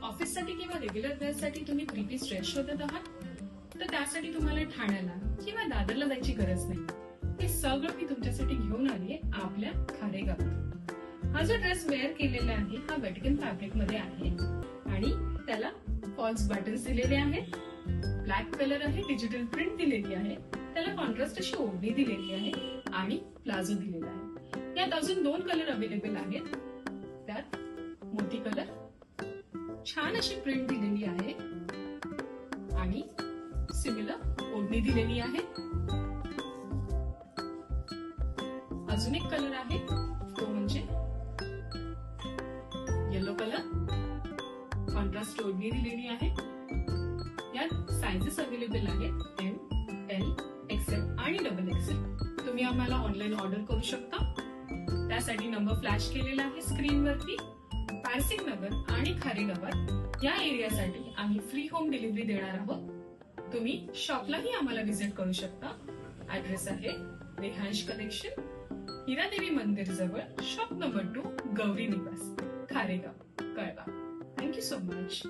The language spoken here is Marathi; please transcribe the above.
ऑफिससाठी किंवा रेग्युलर वेअरसाठी तुम्ही 3 पीस ड्रेस शोधत आहात, तर त्यासाठी तुम्हाला ठाण्याला किंवा दादरला जायची गरज नाही. हे सगळं मी तुमच्यासाठी घेऊन आली आहे आपल्या खारेगावात. हा जो ड्रेस वेअर केलेला आहे हा वेटिकन फॅब्रिक मध्ये आहे आणि त्याला फॉल्स बटन्स दिलेले आहेत. ब्लॅक कलर आहे, डिजिटल प्रिंट दिलेली आहे, त्याला कॉन्ट्रास्ट अशी ओढणी दिलेली आहे आणि प्लाझो दिलेला आहे. यात अजून 2 कलर अवेलेबल आहेत. त्यात मोती कलर, छान अशी प्रिंट दिलेली आहे आणि सिमिलर ओढणी दिलेली आहे. अजून एक कलर आहे तो म्हणजे येलो कलर, कॉन्ट्रास्ट ओढणी दिलेली आहे. यात साइजेस अवेलेबल आहेत एम, एल, एक्सेल आणि डबल एक्सेल. तुम्ही आम्हाला ऑनलाईन ऑर्डर करू शकता. त्यासाठी नंबर फ्लॅश केलेला आहे स्क्रीनवरती. पारसिक नगर आणि खारेगावात या एरियासाठी आम्ही फ्री होम डिलिव्हरी देणार आहोत. तुम्ही शॉपलाही आम्हाला व्हिजिट करू शकता. ऍड्रेस आहे रेहांश कलेक्शन, हिरादेवी मंदिर जवळ, शॉप नंबर 2, गौरी निवास, खारेगाव, कळवा. Thank you so much.